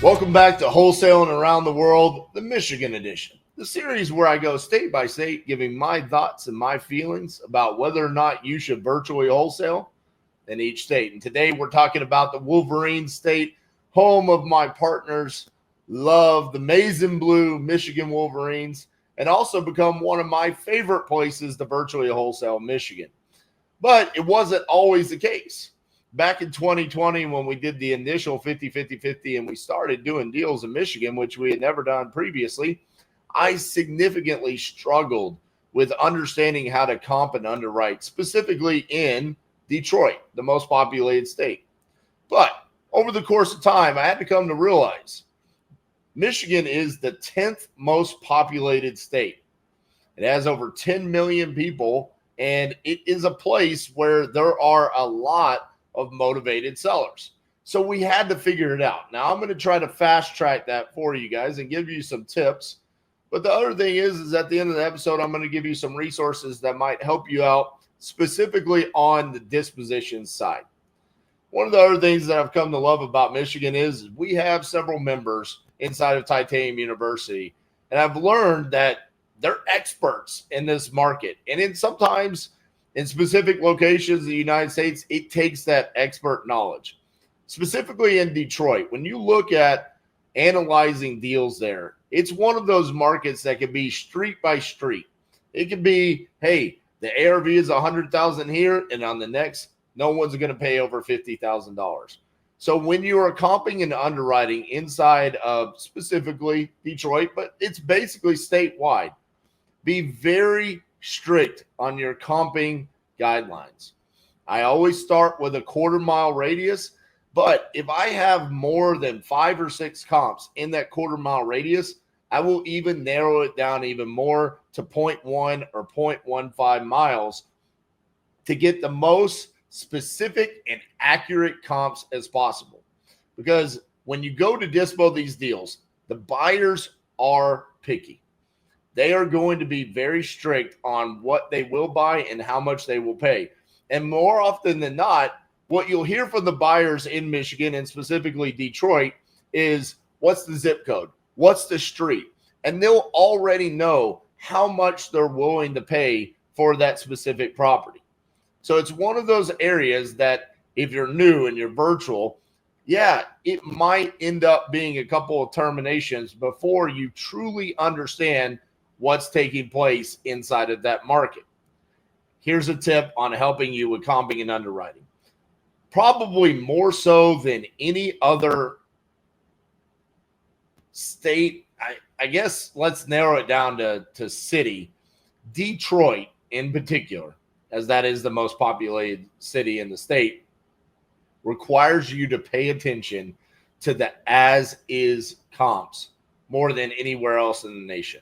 Welcome back to Wholesaling Around the World, the Michigan edition, the series where I go state by state giving my thoughts and my feelings about whether or not you should virtually wholesale in each state. And today we're talking about the Wolverine State, home of my partners, love the maize and blue Michigan Wolverines, and also become one of my favorite places to virtually wholesale Michigan. But it wasn't always the case. Back in 2020, when we did the initial 50-50-50 and we started doing deals in Michigan, which we had never done previously, I significantly struggled with understanding how to comp and underwrite, specifically in Detroit, the most populated state. But over the course of time, I had to come to realize Michigan is the 10th most populated state. It has over 10 million people, and it is a place where there are a lot of motivated sellers. So we had to figure it out. Now I'm going to try to fast track that for you guys and give you some tips. But the other thing is at the end of the episode, I'm going to give you some resources that might help you out specifically on the disposition side. One of the other things that I've come to love about Michigan is we have several members inside of Titanium University, and I've learned that they're experts in this market. And sometimes in specific locations in the United States, it takes that expert knowledge. Specifically in Detroit, when you look at analyzing deals there, it's one of those markets that can be street by street. It can be, hey, the ARV is $100,000 here, and on the next, no one's going to pay over $50,000. So when you are comping and underwriting inside of specifically Detroit, but it's basically statewide, be very strict on your comping guidelines. I always start with a quarter-mile radius, but if I have more than 5 or 6 comps in that quarter-mile radius, I will even narrow it down even more to 0.1 or 0.15 miles to get the most specific and accurate comps as possible. Because when you go to dispo these deals, the buyers are picky. They are going to be very strict on what they will buy and how much they will pay. And more often than not, what you'll hear from the buyers in Michigan and specifically Detroit is, what's the zip code? What's the street? And they'll already know how much they're willing to pay for that specific property. So it's one of those areas that if you're new and you're virtual, yeah, it might end up being a couple of terminations before you truly understand what's taking place inside of that market. Here's a tip on helping you with comping and underwriting. Probably more so than any other state, I guess let's narrow it down to city. Detroit in particular, as that is the most populated city in the state, requires you to pay attention to the as-is comps more than anywhere else in the nation.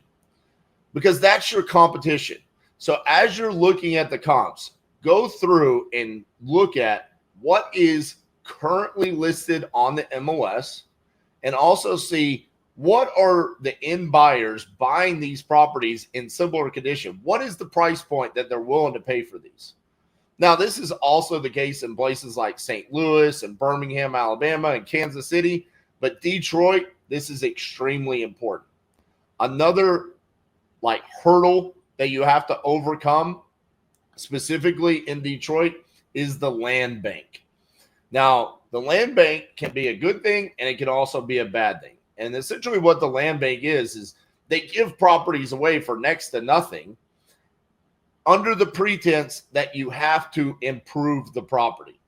Because that's your competition. So as you're looking at the comps, go through and look at what is currently listed on the MLS and also see what are the end buyers buying these properties in similar condition. What is the price point that they're willing to pay for these? Now, this is also the case in places like St. Louis and Birmingham, Alabama, and Kansas City. But Detroit, this is extremely important. Another hurdle that you have to overcome specifically in Detroit is the land bank. Now, the land bank can be a good thing and it can also be a bad thing. And essentially what the land bank is they give properties away for next to nothing under the pretense that you have to improve the property.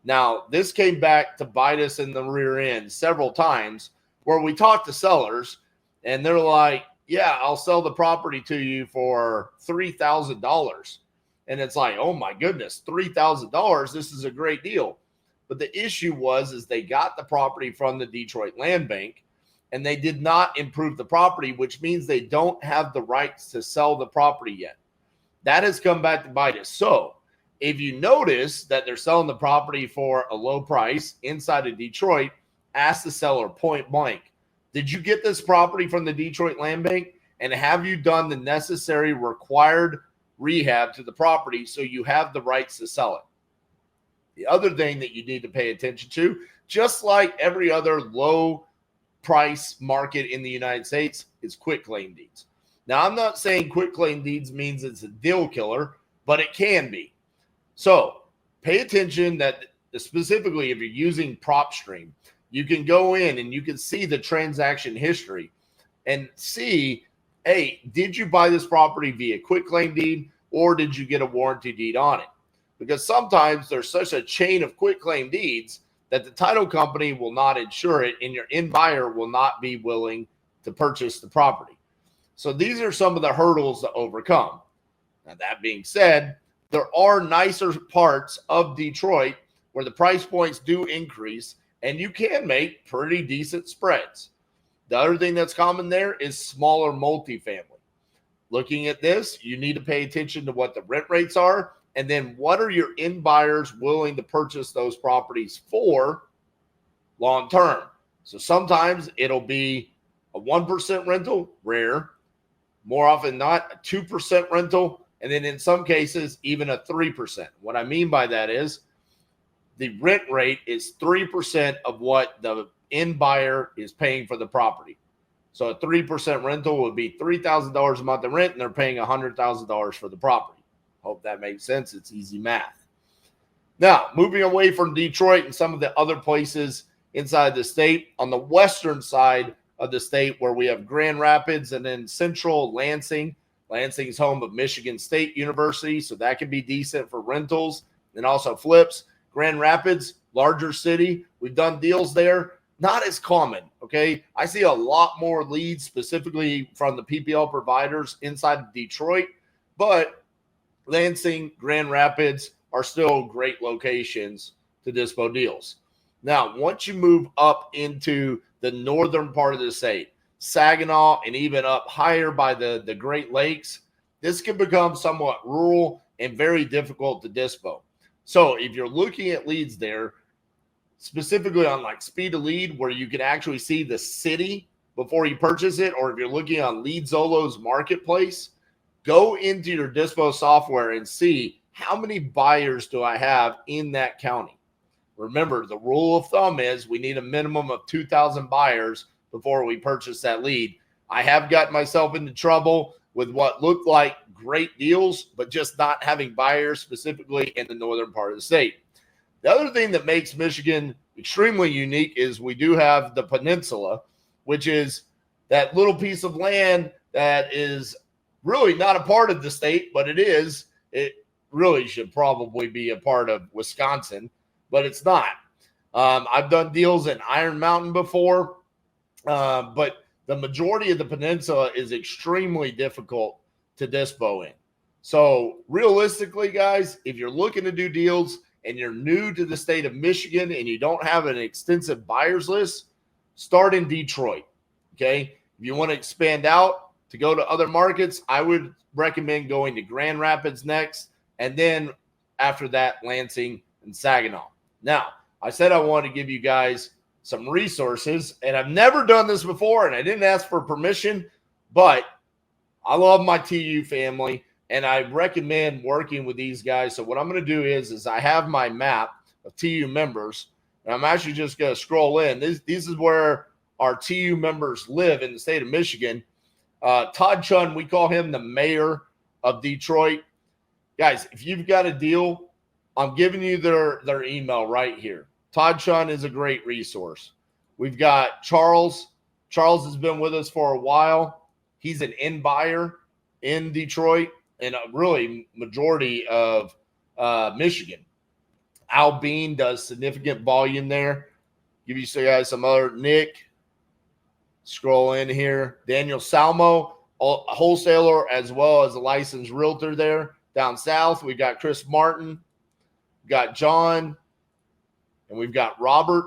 Now, this came back to bite us in the rear end several times where we talked to sellers and they're like, yeah, I'll sell the property to you for $3,000. And it's like, oh my goodness, $3,000. This is a great deal. But the issue is they got the property from the Detroit Land Bank and they did not improve the property, which means they don't have the rights to sell the property yet. That has come back to bite us. So if you notice that they're selling the property for a low price inside of Detroit, ask the seller point blank, did you get this property from the Detroit Land Bank? And have you done the necessary required rehab to the property so you have the rights to sell it? The other thing that you need to pay attention to, just like every other low price market in the United States is quitclaim deeds. Now, I'm not saying quitclaim deeds means it's a deal killer, but it can be. So pay attention that specifically if you're using PropStream, you can go in and you can see the transaction history and see, hey, did you buy this property via quitclaim deed or did you get a warranty deed on it? Because sometimes there's such a chain of quitclaim deeds that the title company will not insure it and your end buyer will not be willing to purchase the property. So these are some of the hurdles to overcome. Now, that being said, there are nicer parts of Detroit where the price points do increase and you can make pretty decent spreads. The other thing that's common there is smaller multifamily. Looking at this, you need to pay attention to what the rent rates are and then what are your end buyers willing to purchase those properties for long term. So sometimes it'll be a 1% rental, rare. More often than not, a 2% rental, and then in some cases, even a 3%. What I mean by that is the rent rate is 3% of what the end buyer is paying for the property. So a 3% rental would be $3,000 a month in rent, and they're paying $100,000 for the property. Hope that makes sense. It's easy math. Now, moving away from Detroit and some of the other places inside the state, on the western side of the state where we have Grand Rapids and then central Lansing. Lansing is home of Michigan State University, so that can be decent for rentals and also flips. Grand Rapids, larger city. We've done deals there. Not as common, okay? I see a lot more leads specifically from the PPL providers inside of Detroit, but Lansing, Grand Rapids are still great locations to dispo deals. Now, once you move up into the northern part of the state, Saginaw, and even up higher by the Great Lakes, this can become somewhat rural and very difficult to dispo. So if you're looking at leads there, specifically on like speed to lead, where you can actually see the city before you purchase it, or if you're looking on LeadZolo's marketplace, go into your dispo software and see how many buyers do I have in that county. Remember, the rule of thumb is we need a minimum of 2,000 buyers before we purchase that lead. I have gotten myself into trouble with what looked like great deals, but just not having buyers specifically in the northern part of the state. The other thing that makes Michigan extremely unique is we do have the peninsula, which is that little piece of land that is really not a part of the state, but it is. It really should probably be a part of Wisconsin, but it's not. I've done deals in Iron Mountain before, but the majority of the peninsula is extremely difficult to dispo in. So realistically, guys, if you're looking to do deals and you're new to the state of Michigan and you don't have an extensive buyers list, start in Detroit, okay? If you want to expand out to go to other markets, I would recommend going to Grand Rapids next, and then after that, Lansing and Saginaw. Now, I said I wanted to give you guys some resources, and I've never done this before, and I didn't ask for permission, but I love my TU family, and I recommend working with these guys. So what I'm going to do is I have my map of TU members, and I'm actually just going to scroll in. This is where our TU members live in the state of Michigan. Todd Chun, we call him the mayor of Detroit. Guys, if you've got a deal, I'm giving you their email right here. Todd Chun is a great resource. We've got Charles. Charles has been with us for a while. He's an end buyer in Detroit and a really majority of Michigan. Al Bean does significant volume there. Give you guys some other. Nick, scroll in here. Daniel Salmo, a wholesaler as well as a licensed realtor there. Down south, we got Chris Martin, we got John, and we've got Robert.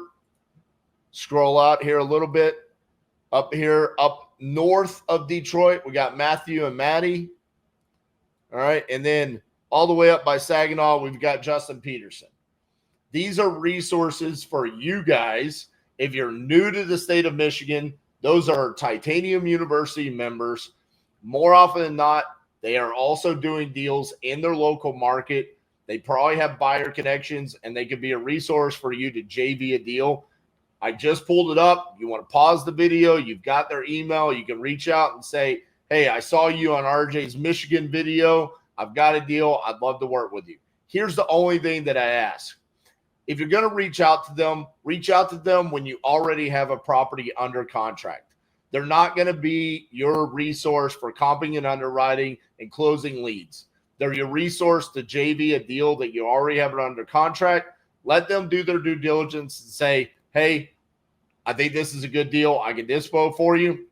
Scroll out here a little bit. Up here, up north of Detroit, we got Matthew and Maddie. All right, and then all the way up by Saginaw, we've got Justin Peterson. These are resources for you guys. If you're new to the state of Michigan, those are Titanium University members. More often than not, they are also doing deals in their local market. They probably have buyer connections, and they could be a resource for you to JV a deal. I just pulled it up. You want to pause the video. You've got their email. You can reach out and say, hey, I saw you on RJ's Michigan video. I've got a deal. I'd love to work with you. Here's the only thing that I ask. If you're going to reach out to them when you already have a property under contract. They're not going to be your resource for comping and underwriting and closing leads. They're your resource to JV a deal that you already have it under contract. Let them do their due diligence and say, hey, I think this is a good deal. I can dispo for you.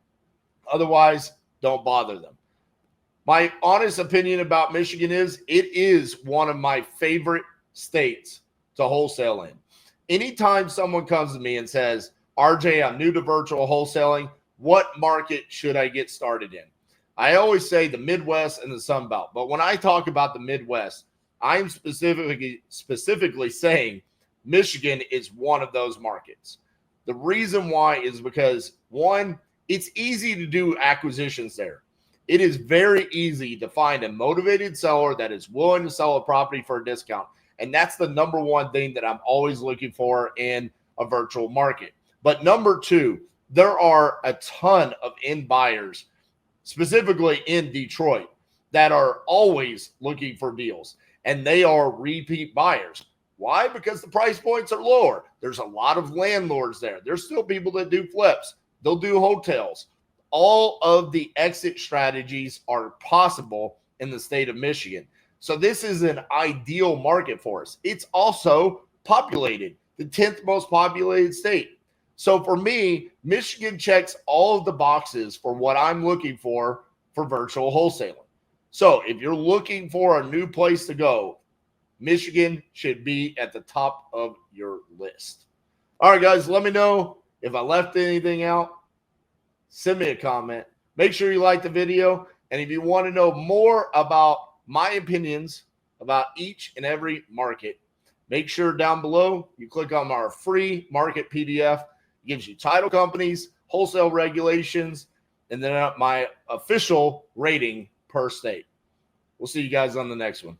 Otherwise, don't bother them. My honest opinion about Michigan is it is one of my favorite states to wholesale in. Anytime someone comes to me and says, RJ, I'm new to virtual wholesaling, what market should I get started in? I always say the Midwest and the Sun Belt. But when I talk about the Midwest, I'm specifically saying Michigan is one of those markets. The reason why is because, one, it's easy to do acquisitions there. It is very easy to find a motivated seller that is willing to sell a property for a discount. And that's the number one thing that I'm always looking for in a virtual market. But number two, there are a ton of end buyers, specifically in Detroit, that are always looking for deals. And they are repeat buyers. Why? Because the price points are lower. There's a lot of landlords there. There's still people that do flips. They'll do hotels. All of the exit strategies are possible in the state of Michigan. So this is an ideal market for us. It's also populated, the 10th most populated state. So for me, Michigan checks all of the boxes for what I'm looking for virtual wholesaling. So if you're looking for a new place to go, Michigan should be at the top of your list. All right, guys, let me know if I left anything out. Send me a comment. Make sure you like the video. And if you want to know more about my opinions about each and every market, make sure down below you click on our free market PDF. It gives you title companies, wholesale regulations, and then my official rating per state. We'll see you guys on the next one.